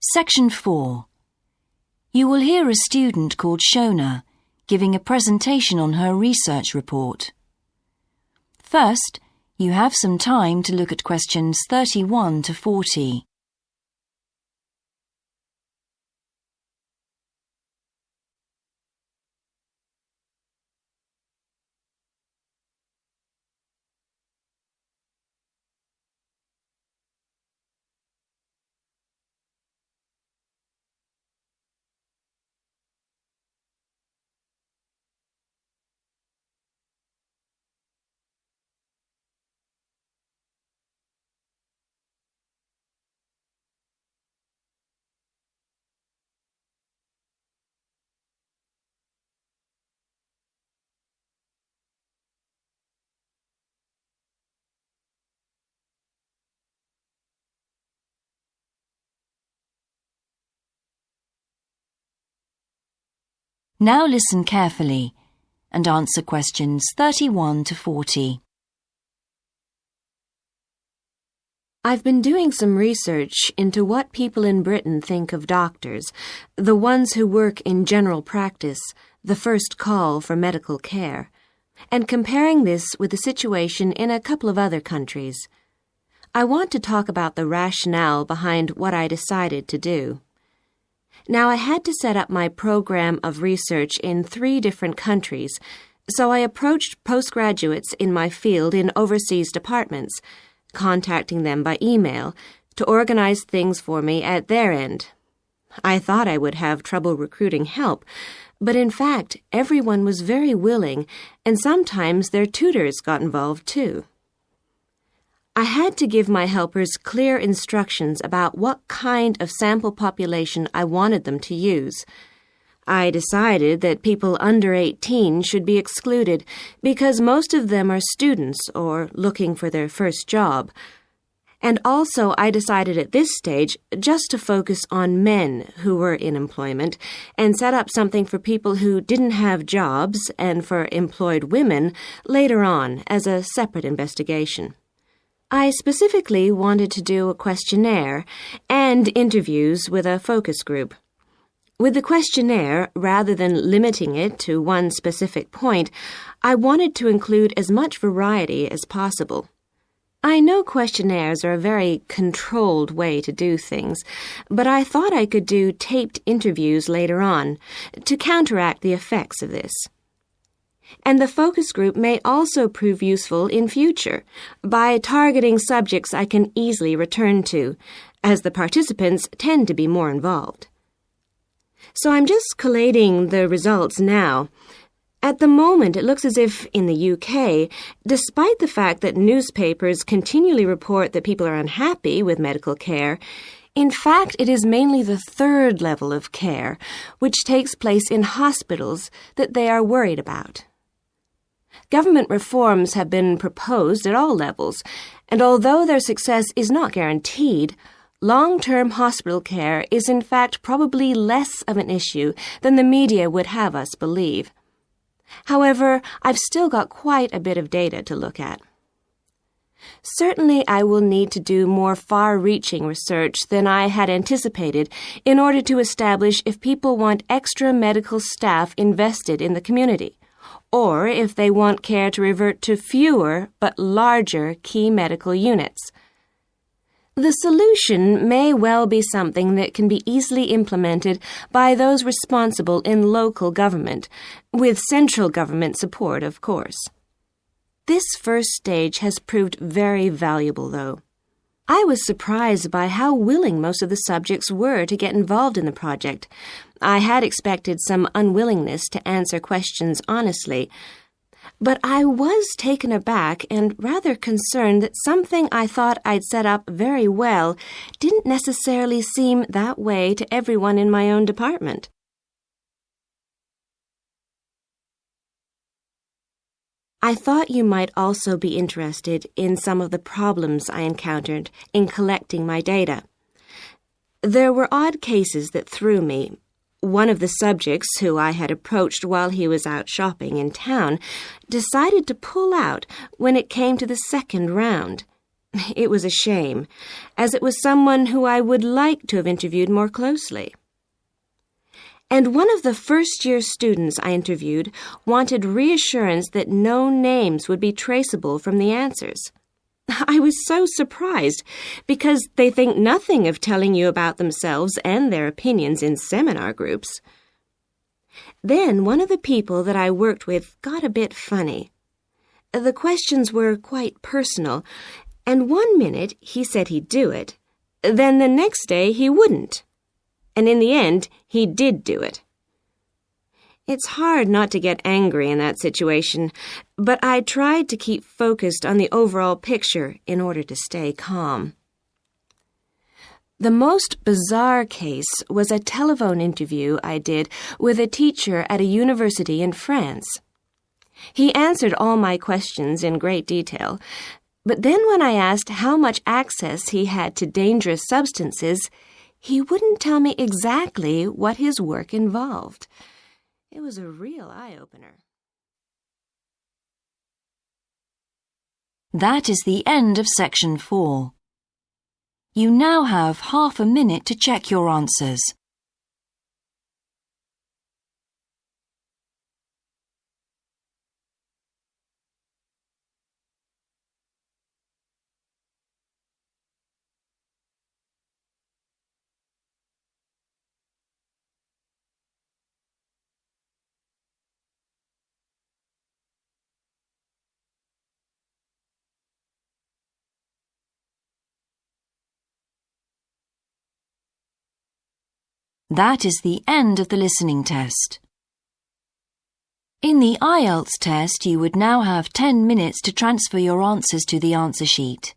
Section 4. You will hear a student called Shona giving a presentation on her research report. First, you have some time to look at questions 31 to 40. Now listen carefully and answer questions 31 to 40. I've been doing some research into what people in Britain think of doctors, the ones who work in general practice, the first call for medical care, and comparing this with the situation in a couple of other countries. I want to talk about the rationale behind what I decided to do. Now, I had to set up my program of research in 3 different countries, so I approached postgraduates in my field in overseas departments, contacting them by email to organize things for me at their end. I thought I would have trouble recruiting help, but in fact, everyone was very willing, and sometimes their tutors got involved too. I had to give my helpers clear instructions about what kind of sample population I wanted them to use. I decided that people under 18 should be excluded because most of them are students or looking for their first job. And also I decided at this stage just to focus on men who were in employment and set up something for people who didn't have jobs and for employed women later on as a separate investigation. I specifically wanted to do a questionnaire and interviews with a focus group. With the questionnaire, rather than limiting it to one specific point, I wanted to include as much variety as possible. I know questionnaires are a very controlled way to do things, but I thought I could do taped interviews later on to counteract the effects of this. And the focus group may also prove useful in future by targeting subjects I can easily return to, as the participants tend to be more involved. So I'm just collating the results now. At the moment, it looks as if in the UK, despite the fact that newspapers continually report that people are unhappy with medical care, in fact, it is mainly the 3rd level of care, which takes place in hospitals, that they are worried about. Government reforms have been proposed at all levels, and although their success is not guaranteed, long-term hospital care is in fact probably less of an issue than the media would have us believe. However, I've still got quite a bit of data to look at. Certainly, I will need to do more far-reaching research than I had anticipated in order to establish if people want extra medical staff invested in the community, or if they want care to revert to fewer but larger key medical units. The solution may well be something that can be easily implemented by those responsible in local government, with central government support, of course. This first stage has proved very valuable, though. I was surprised by how willing most of the subjects were to get involved in the project. I had expected some unwillingness to answer questions honestly, but I was taken aback and rather concerned that something I thought I'd set up very well didn't necessarily seem that way to everyone in my own department. I thought you might also be interested in some of the problems I encountered in collecting my data. There were odd cases that threw me. One of the subjects who I had approached while he was out shopping in town decided to pull out when it came to the 2nd round. It was a shame, as it was someone who I would like to have interviewed more closely. And one of the first-year students I interviewed wanted reassurance that no names would be traceable from the answers. I was so surprised, because they think nothing of telling you about themselves and their opinions in seminar groups. Then one of the people that I worked with got a bit funny. The questions were quite personal, and one minute he said he'd do it, then the next day he wouldn't. And in the end, he did do it. It's hard not to get angry in that situation, but I tried to keep focused on the overall picture in order to stay calm. The most bizarre case was a telephone interview I did with a teacher at a university in France. He answered all my questions in great detail, but then when I asked how much access he had to dangerous substances, he wouldn't tell me exactly what his work involved. It was a real eye-opener. That is the end of section 4. You now have half a minute to check your answers. That is the end of the listening test. In the IELTS test, you would now have 10 minutes to transfer your answers to the answer sheet.